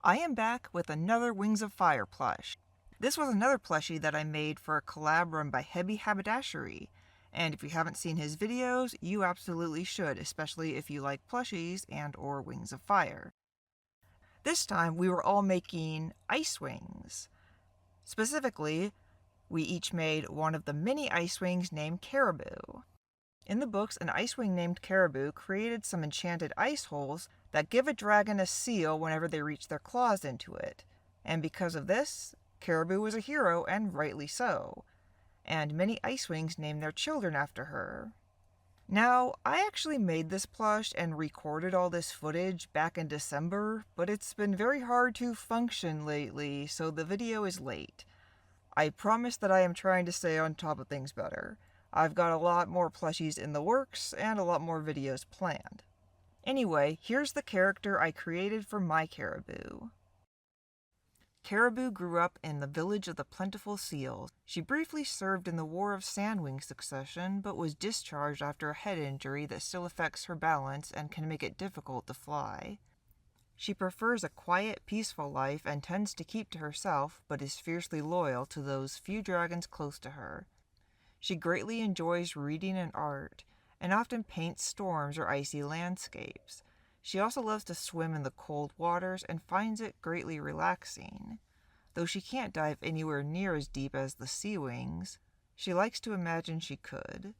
I am back with another Wings of Fire plush. This was another plushie that I made for a collab run by Hebi Haberdashery, and if you haven't seen his videos, you absolutely should, especially if you like plushies and or Wings of Fire. This time we were all making ice wings. Specifically, we each made one of the mini ice wings named Caribou. In the books, an icewing named Caribou created some enchanted ice holes that give a dragon a seal whenever they reach their claws into it. And because of this, Caribou was a hero, and rightly so. And many icewings named their children after her. Now, I actually made this plush and recorded all this footage back in December, but it's been very hard to function lately, so the video is late. I promise that I am trying to stay on top of things better. I've got a lot more plushies in the works and a lot more videos planned. Anyway, here's the character I created for my Caribou. Caribou grew up in the village of the Plentiful Seals. She briefly served in the War of Sandwing Succession, but was discharged after a head injury that still affects her balance and can make it difficult to fly. She prefers a quiet, peaceful life and tends to keep to herself, but is fiercely loyal to those few dragons close to her. She greatly enjoys reading and art, and often paints storms or icy landscapes. She also loves to swim in the cold waters and finds it greatly relaxing. Though she can't dive anywhere near as deep as the sea wings, she likes to imagine she could.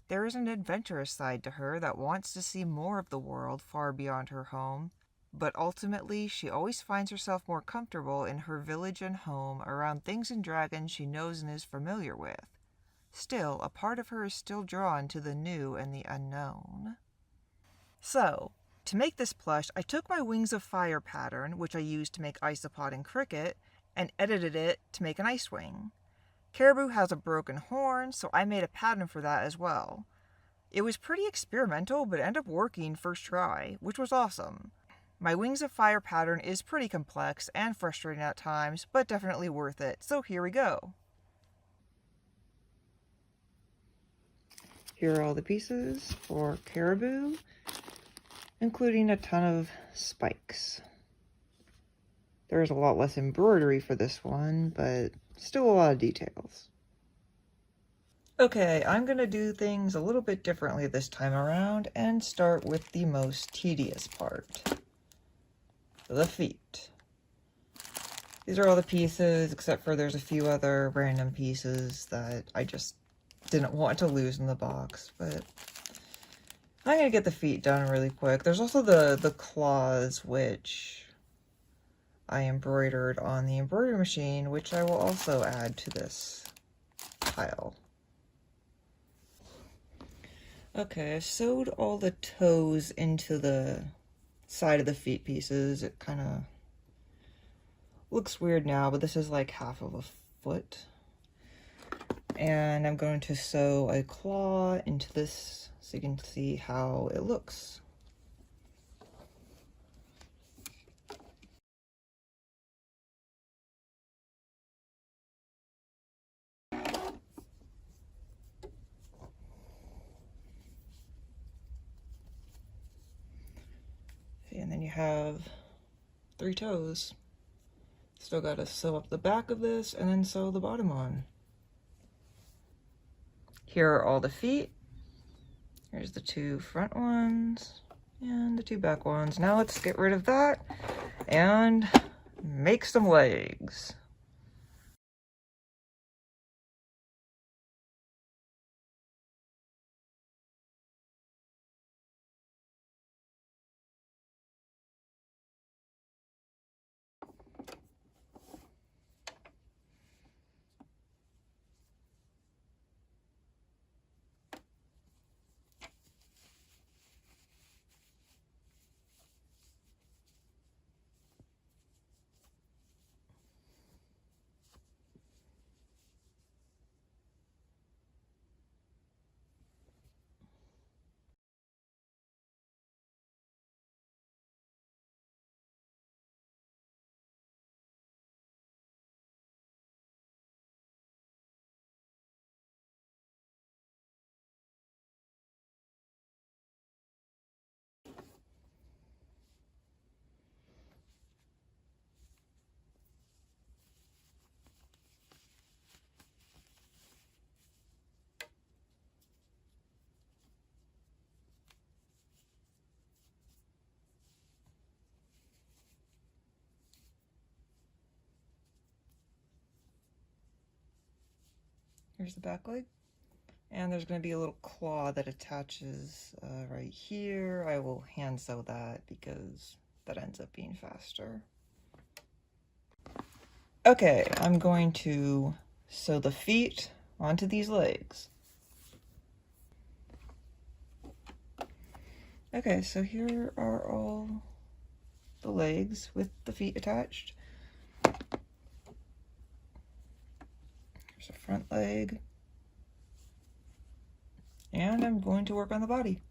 There is an adventurous side to her that wants to see more of the world far beyond her home, but ultimately she always finds herself more comfortable in her village and home around things and dragons she knows and is familiar with. Still, a part of her is still drawn to the new and the unknown. So, to make this plush, I took my Wings of Fire pattern, which I used to make Isopod and Cricket, and edited it to make an ice wing. Caribou has a broken horn, so I made a pattern for that as well. It was pretty experimental, but ended up working first try, which was awesome. My Wings of Fire pattern is pretty complex and frustrating at times, but definitely worth it, so here we go. Here are all the pieces for Caribou, including a ton of spikes. There's a lot less embroidery for this one, but still a lot of details. Okay, I'm going to do things a little bit differently this time around and start with the most tedious part. The feet. These are all the pieces, except for there's a few other random pieces that I just didn't want to lose in the box, but I'm going to get the feet done really quick. There's also the claws, which I embroidered on the embroidery machine, which I will also add to this pile. Okay, I've sewed all the toes into the side of the feet pieces. It kind of looks weird now, but this is like half of a foot. And I'm going to sew a claw into this so you can see how it looks. And then you have 3 toes. Still gotta sew up the back of this and then sew the bottom on. Here are all the feet. Here's the 2 front ones and the 2 back ones. Now let's get rid of that and make some legs. Here's the back leg. And there's going to be a little claw that attaches right here. I will hand sew that because that ends up being faster. Okay, I'm going to sew the feet onto these legs. Okay, so here are all the legs with the feet attached. Here's the front leg. And I'm going to work on the body.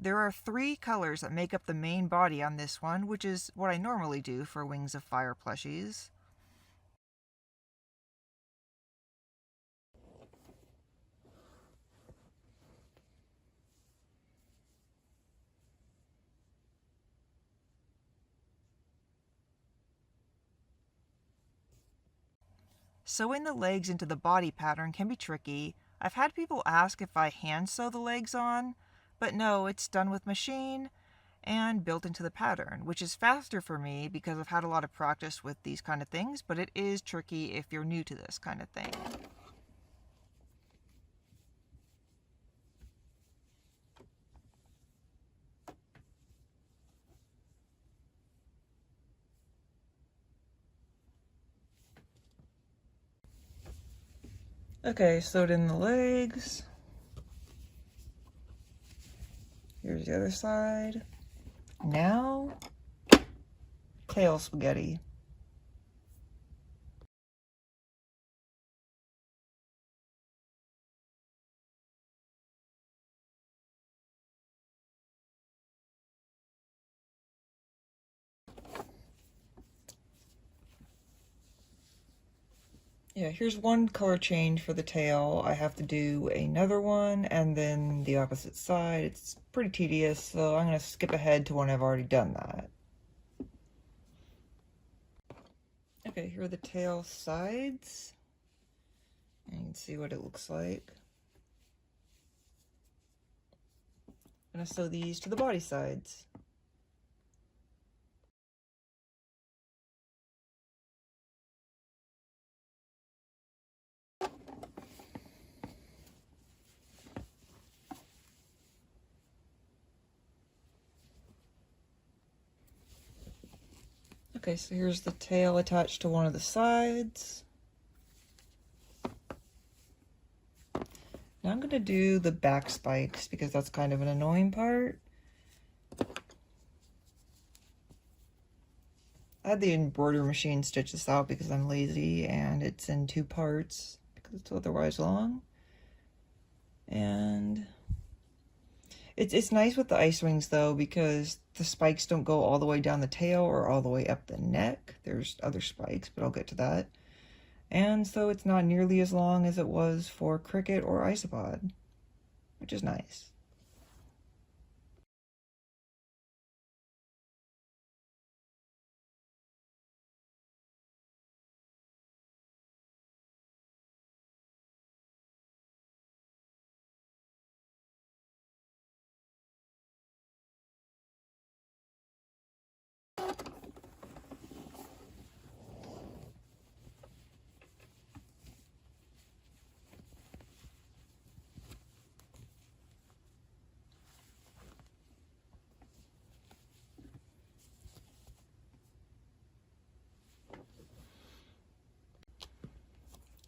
There are 3 colors that make up the main body on this one, which is what I normally do for Wings of Fire plushies. Sewing the legs into the body pattern can be tricky. I've had people ask if I hand sew the legs on, but no, it's done with machine and built into the pattern, which is faster for me because I've had a lot of practice with these kind of things, but it is tricky if you're new to this kind of thing. Okay, sewed in the legs. Here's the other side. Now, tail spaghetti. Yeah, here's one color change for the tail. I have to do another one and then the opposite side. It's pretty tedious, so I'm going to skip ahead to when I've already done that. Okay, here are the tail sides. And you can see what it looks like. I'm going to sew these to the body sides. Okay, so here's the tail attached to one of the sides. Now I'm going to do the back spikes because that's kind of an annoying part. I had the embroidery machine stitch this out because I'm lazy and it's in 2 parts because it's otherwise long. And it's nice with the ice wings though because the spikes don't go all the way down the tail or all the way up the neck. There's other spikes, but I'll get to that. And so it's not nearly as long as it was for Cricket or Isopod, which is nice.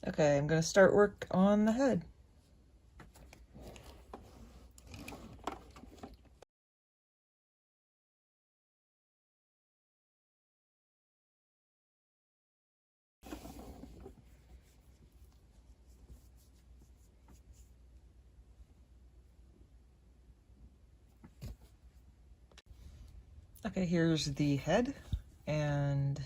Okay, I'm going to start work on the head. Okay, here's the head, and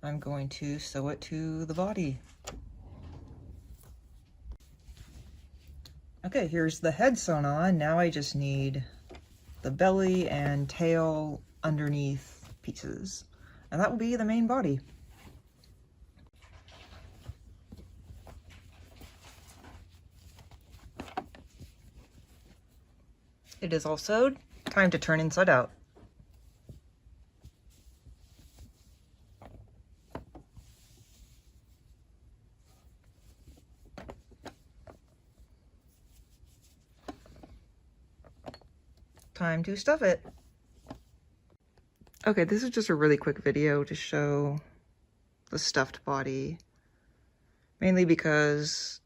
I'm going to sew it to the body. Okay, here's the head sewn on. Now I just need the belly and tail underneath pieces. And that will be the main body. It is all sewed. Time to turn inside out. Time to stuff it. Okay, this is just a really quick video to show the stuffed body, mainly because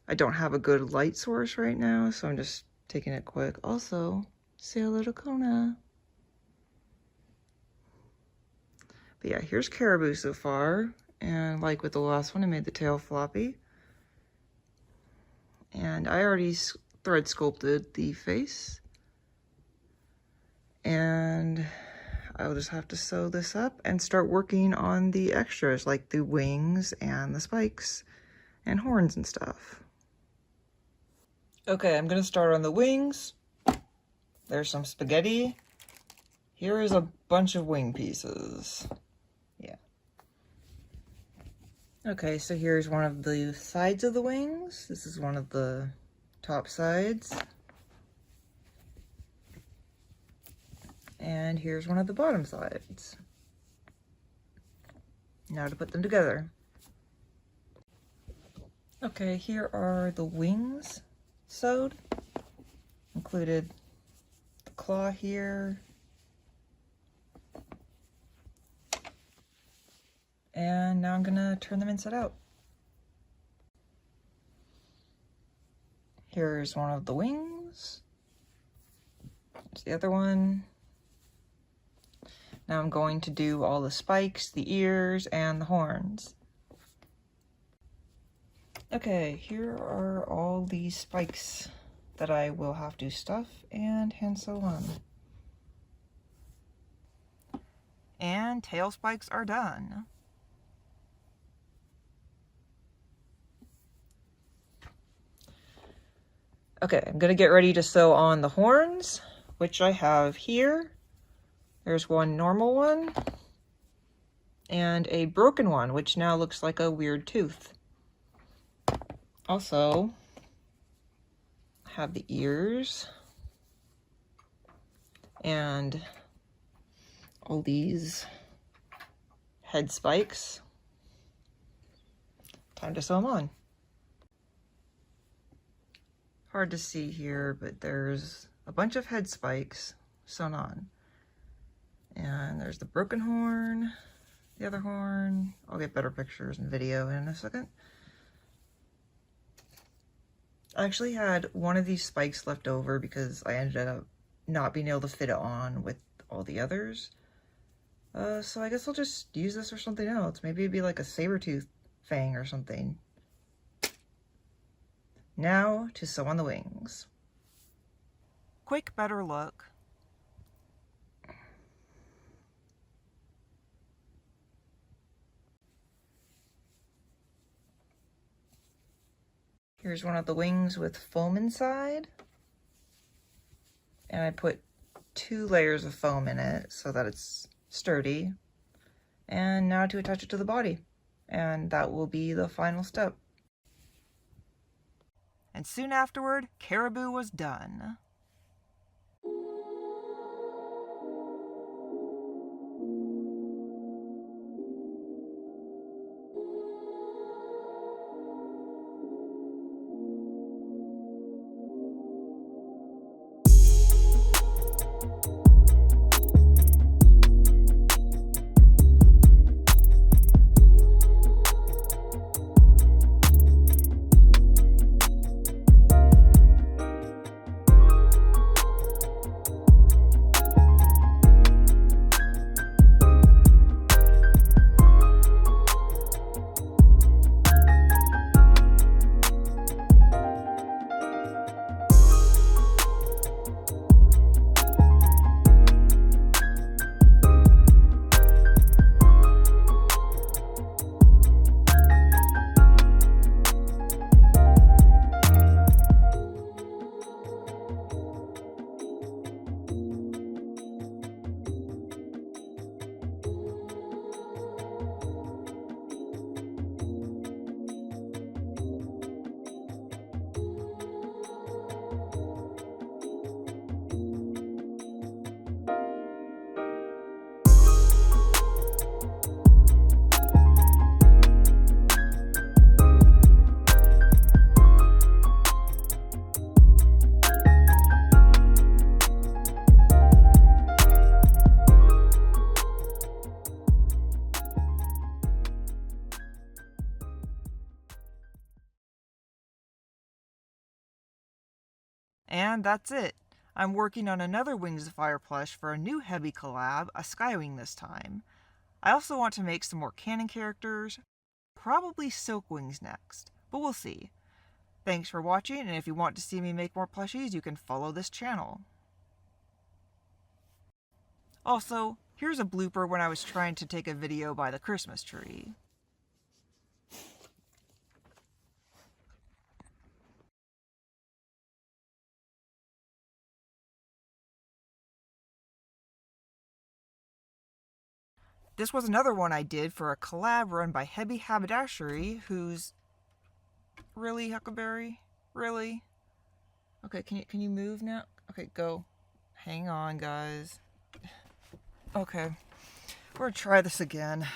I don't have a good light source right now, so I'm just taking it quick. Also, say hello to Kona. But yeah, here's Caribou so far, and like with the last one, I made the tail floppy. And I already thread sculpted the face. And I'll just have to sew this up and start working on the extras, like the wings and the spikes and horns and stuff. Okay, I'm gonna start on the wings. There's some spaghetti. Here is a bunch of wing pieces. Yeah. Okay, so here's one of the sides of the wings. This is one of the top sides. And here's one of the bottom sides. Now to put them together. Okay, here are the wings sewed. Included the claw here. And now I'm gonna turn them inside out. Here's one of the wings. Here's the other one. Now I'm going to do all the spikes, the ears, and the horns. Okay, here are all the spikes that I will have to stuff and hand sew on. And tail spikes are done. Okay, I'm gonna get ready to sew on the horns, which I have here. There's one normal one and a broken one, which now looks like a weird tooth. Also, I have the ears and all these head spikes. Time to sew them on. Hard to see here, but there's a bunch of head spikes sewn on. And there's the broken horn, the other horn. I'll get better pictures and video in a second. I actually had one of these spikes left over because I ended up not being able to fit it on with all the others. So I guess I'll just use this for something else. Maybe it'd be like a saber-tooth fang or something. Now to sew on the wings. Quick, better look. Here's one of the wings with foam inside. And I put 2 layers of foam in it so that it's sturdy. And now to attach it to the body. And that will be the final step. And soon afterward, Caribou was done. And that's it. I'm working on another Wings of Fire plush for a new Hebi collab, a Skywing this time. I also want to make some more canon characters, probably Silk Wings next, but we'll see. Thanks for watching, and if you want to see me make more plushies, you can follow this channel. Also, here's a blooper when I was trying to take a video by the Christmas tree. This was another one I did for a collab run by Hebi Haberdashery, who's... Really, Huckleberry? Really? Okay, can you move now? Okay, go. Hang on, guys. Okay, we're gonna try this again.